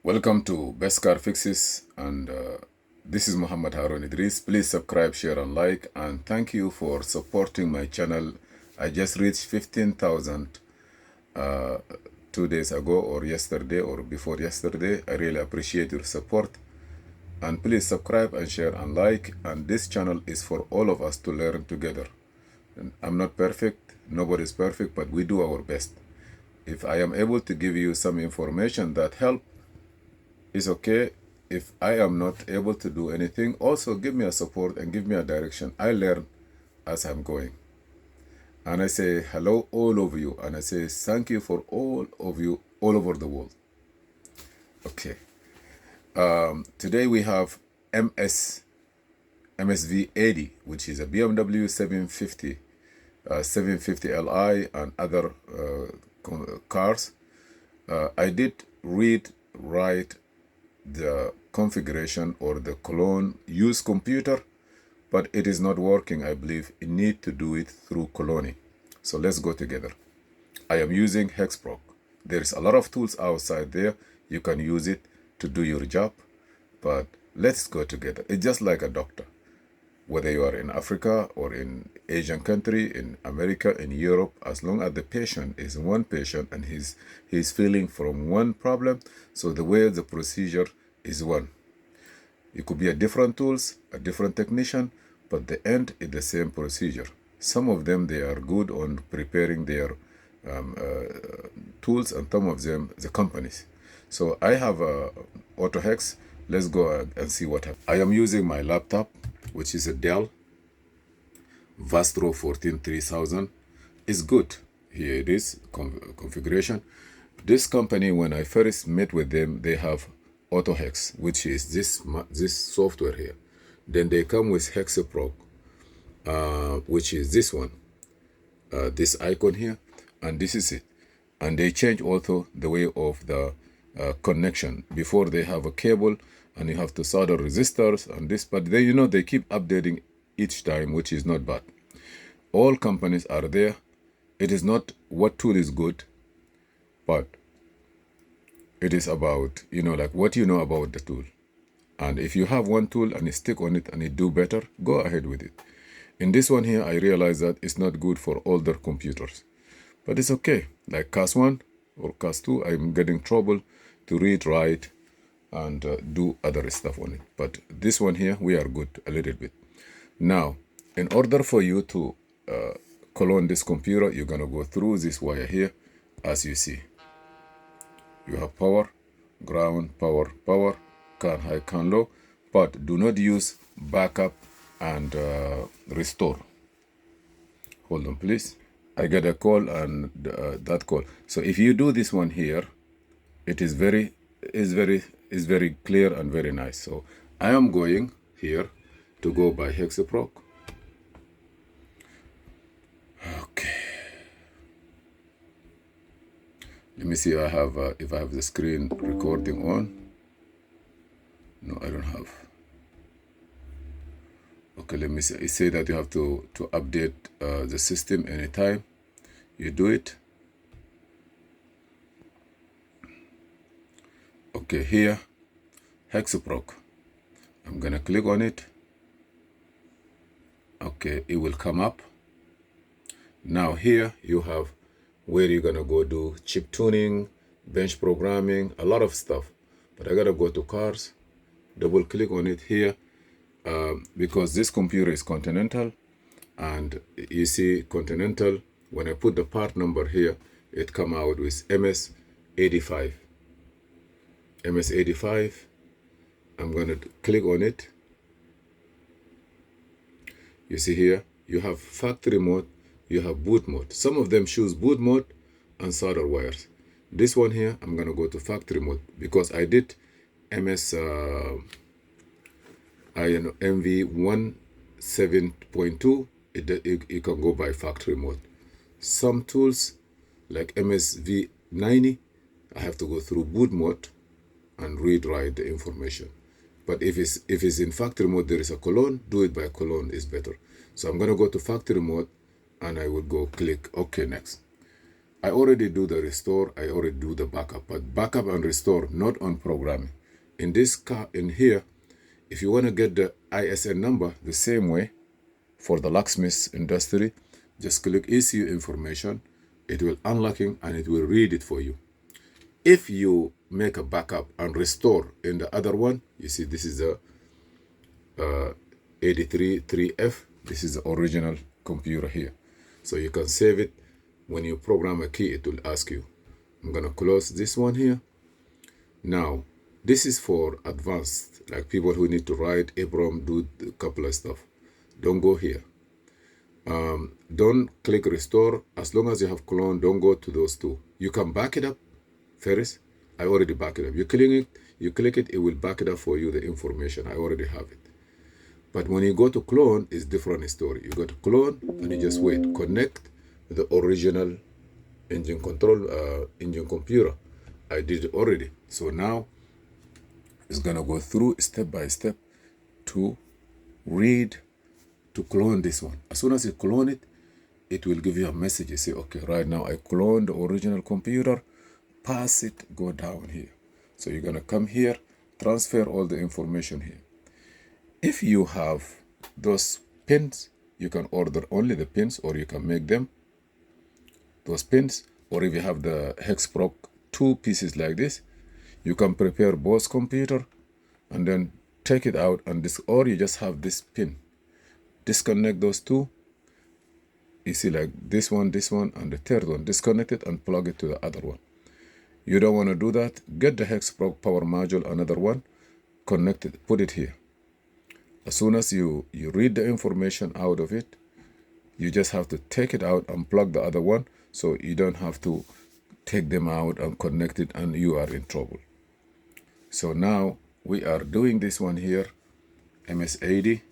Welcome to Best Car Fixes, and this is Muhammad Harun Idris. Please subscribe, share, and like, and thank you for supporting my channel. I just reached 15,000 uh, 2 days ago, or yesterday, or before yesterday. I really appreciate your support, and please subscribe and share and like. And this channel is for all of us to learn together. And I'm not perfect, nobody's perfect, but we do our best. If I am able to give you some information that help, it's okay. If I am not able to do anything, also give me a support and give me a direction. I learn as I'm going. And I say hello all of you, and I say thank you for all of you all over the world. Okay. Today we have MSV80, which is a BMW 750, 750 Li and other cars. I did write the configuration or the clone use computer, but it is not working. I believe you need to do it through cloning. So let's go together. I am using Hexproc. There's a lot of tools outside there. You can use it to do your job, but let's go together. It's just like a doctor. Whether you are in Africa or in Asian country, in America, in Europe, as long as the patient is one patient and he's feeling from one problem, so the way the procedure is one. It could be a different tools, a different technician, but the end is the same procedure. Some of them, they are good on preparing their tools, and some of them, the companies. So I have a AutoHex. Let's go and see what happens. I am using my laptop, which is a Dell Vastro 143,000. It's good. Here it is, configuration. This company, when I first met with them, they have AutoHex, which is this software here. Then they come with Hexaproc, which is this one, this icon here, and this is it. And they change also the way of the connection. Before they have a cable, and you have to solder resistors and this, but they, they keep updating each time, which is not bad. All companies are there. It is not what tool is good, but it is about, like what you know about the tool. And if you have one tool and you stick on it and it do better, go ahead with it. In this one here, I realize that it's not good for older computers, but it's okay. Like CAS 1 or CAS 2, I'm getting trouble to read, write, and do other stuff on it. But this one here, we are good a little bit. Now, in order for you to clone this computer, you're gonna go through this wire here. As you see, you have power, ground, power, can high, can low, but do not use backup and restore. Hold on, please. I get a call, and that call. So if you do this one here, it is very clear and very nice. So I am going here to go by Hexaproc. Okay. Let me see if I have the screen recording on. No, I don't have. Okay, let me see. It say that you have to update the system anytime you do it. Okay, here, Hexaproc. I'm gonna click on it. Okay, it will come up. Now here you have where you're gonna go do chip tuning, bench programming, a lot of stuff. But I gotta go to cars, double click on it here, because this computer is Continental, and you see Continental, when I put the part number here, it come out with MS85. MS85, I'm going to click on it. You see here, you have factory mode, you have boot mode. Some of them choose boot mode and solder wires. This one here, I'm going to go to factory mode because I did MV17.2. You can go by factory mode. Some tools like MSV80, I have to go through boot mode and write the information. But if it's in factory mode, there is a colon, do it by colon is better. So I'm gonna go to factory mode, and I would go click OK next. I already do the restore, I already do the backup, but backup and restore, not on programming. In this car, in here, if you want to get the ISN number the same way for the locksmith industry, just click ECU information, it will unlocking and it will read it for you. If you make a backup and restore in the other one, you see this is the 833F, this is the original computer here. So you can save it. When you program a key, it will ask you. I'm gonna close this one here. Now, this is for advanced, like people who need to write EEPROM, do a couple of stuff. Don't go here. Don't click restore. As long as you have clone, don't go to those two. You can back it up first. I already back it up. You click it, it will back it up for you, the information. I already have it. But when you go to clone, it's different story. You go to clone and you just wait. Connect the original engine control, engine computer. I did it already. So now it's gonna go through step by step to read, to clone this one. As soon as you clone it, it will give you a message. You say, okay, right now I cloned the original computer, pass it, go down here. So you're gonna come here, transfer all the information here. If you have those pins, you can order only the pins, or you can make them, those pins. Or if you have the hex proc 2 pieces like this, you can prepare both computer and then take it out and this, or you just have this pin. Disconnect those two. You see, like this one, and the third one, disconnect it and plug it to the other one. You don't want to do that. Get the hex proc power module, another one, connect it, put it here. As soon as you read the information out of it, you just have to take it out and plug the other one, so you don't have to take them out and connect it and you are in trouble. So now we are doing this one here, MS80.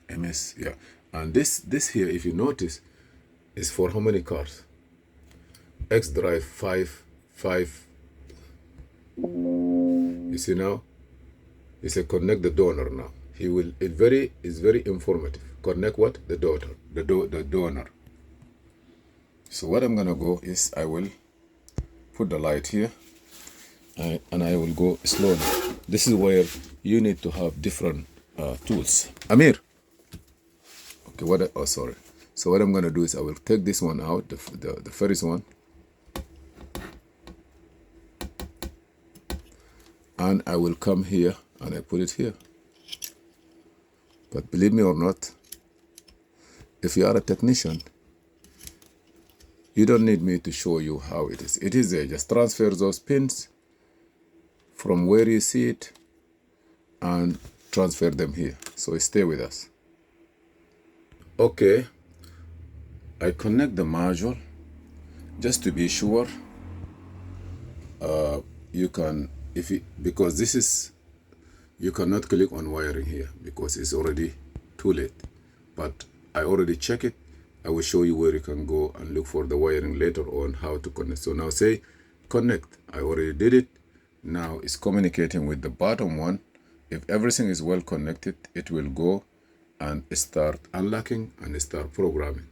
And this here, if you notice, is for how many cars? X drive 5. You see now? You say connect the donor now. He will, it's very informative. Connect what? The daughter, the donor. So what I'm gonna go is I will put the light here and I will go slowly. This is where you need to have different tools. Amir. Okay, oh sorry. So what I'm gonna do is I will take this one out, the first one. And I will come here and I put it here. But believe me or not, if you are a technician, you don't need me to show you how it is. It is there. Just transfer those pins from where you see it and transfer them here. So stay with us. Okay, I connect the module just to be sure. You can, because this is, you cannot click on wiring here because it's already too late. But I already check it. I will show you where you can go and look for the wiring later on, how to connect. So now say connect. I already did it. Now it's communicating with the bottom one. If everything is well connected, it will go and start unlocking and start programming.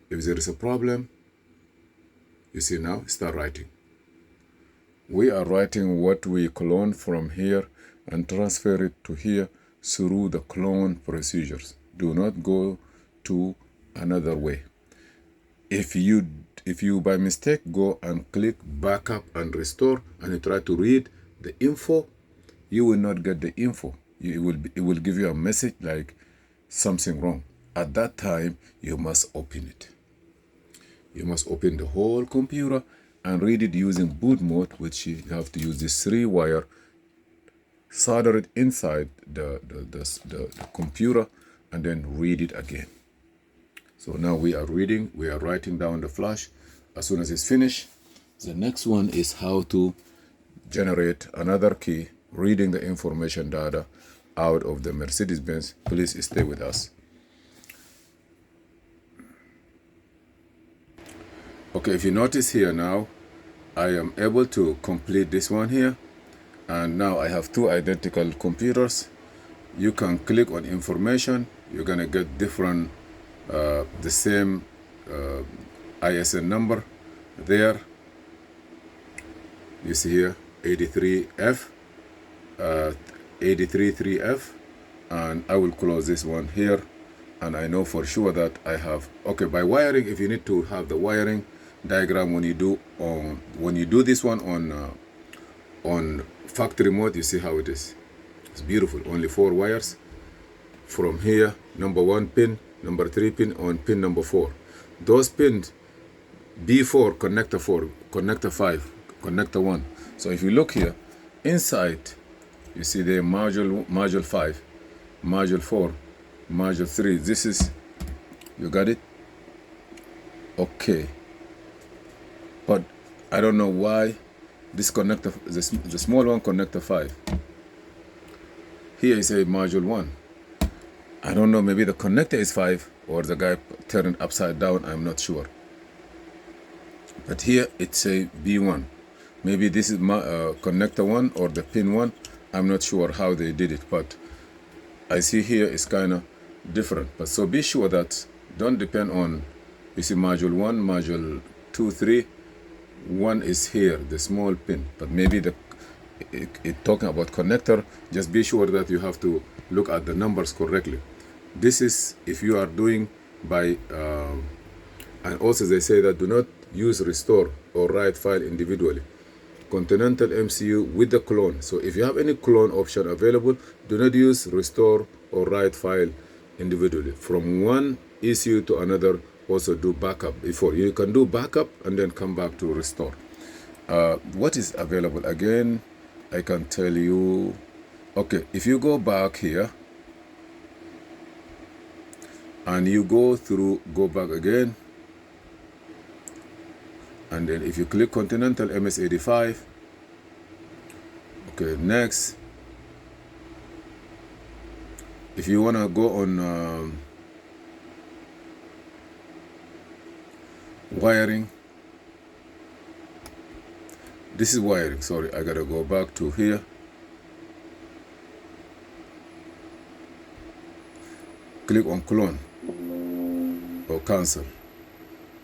If there is a problem, you see now, start writing. We are writing what we clone from here and transfer it to here through the clone procedures. Do not go to another way. If you by mistake go and click backup and restore and you try to read the info, you will not get the info. It will give you a message like something wrong. At that time, you must open it. You must open the whole computer and read it using boot mode, which you have to use this 3-wire, solder it inside the computer, and then read it again. So now we are reading, we are writing down the flash. As soon as it's finished, the next one is how to generate another key, reading the information data out of the Mercedes-Benz. Please stay with us. Okay, if you notice here now, I am able to complete this one here. And now I have two identical computers. You can click on information. You're gonna get different the same ISN number there. You see here 83F, 833F, and I will close this one here, and I know for sure that I have, okay, by wiring, if you need to have the wiring diagram when you do this one on factory mode, you see how it is. It's beautiful. Only 4 wires from here, number 1 pin, number 3 pin, on pin number 4. Those pins, B4, connector 4, connector 5, connector 1. So if you look here inside, you see the module 5, module 4, module 3. This is, you got it? Okay. But I don't know why this connector, the small one, connector 5. Here is a module 1. I don't know, maybe the connector is 5 or the guy turned it upside down, I'm not sure. But here it's a B1. Maybe this is connector 1 or the pin 1. I'm not sure how they did it, but I see here it's kind of different. But so be sure that don't depend on, you see module 1, module 2, 3. 1 is here, the small pin, but maybe it talking about connector. Just be sure that you have to look at the numbers correctly. This is if you are doing by and also they say that do not use restore or write file individually. Continental MCU with the clone. So if you have any clone option available, do not use restore or write file individually. From one ECU to another, also do backup before. You can do backup and then come back to restore. What is available again? I can tell you. Okay, if you go back here and you go back again, and then if you click Continental MS85, okay, next, if you want to go on wiring, this is wiring, sorry, I gotta go back to here. Click on clone or cancel.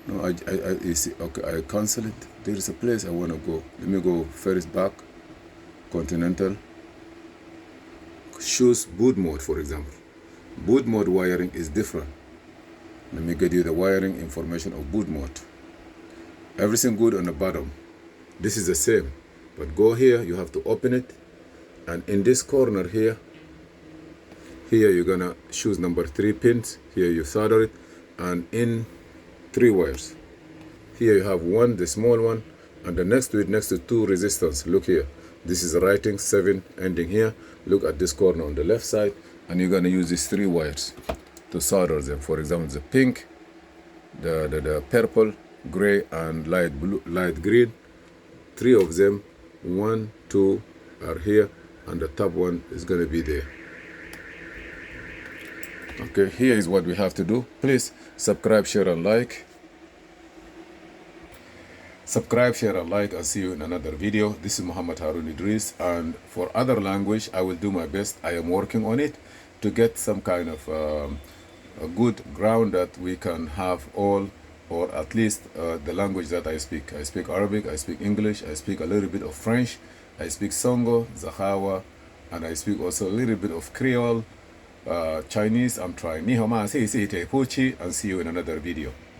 No, you see, okay, I cancel it. There is a place I want to go. Let me go first back. Continental. Choose boot mode, for example. Boot mode wiring is different. Let me get you the wiring information of boot mode. Everything good on the bottom. This is the same, but go here, you have to open it, and in this corner here you're gonna choose number 3 pins. Here you solder it, and in 3 wires. Here you have one, the small one, and the next to it, next to 2 resistance. Look here, this is writing 7 ending here. Look at this corner on the left side, and you're gonna use these 3 wires to solder them. For example, the pink, the purple, gray, and light blue, light green. 3 of them, 1, 2 are here, and the top one is gonna be there. Okay, here is what we have to do. Please subscribe, share, and like. Subscribe, share, and like, and see you in another video. This is Muhammad Harun Idris, and for other language, I will do my best. I am working on it to get some kind of a good ground that we can have all, or at least the language that I speak. I speak Arabic, I speak English, I speak a little bit of French, I speak Songo, Zahawa, and I speak also a little bit of Creole, Chinese. I'm trying. Ni hao ma si si te pu chi, and see you in another video.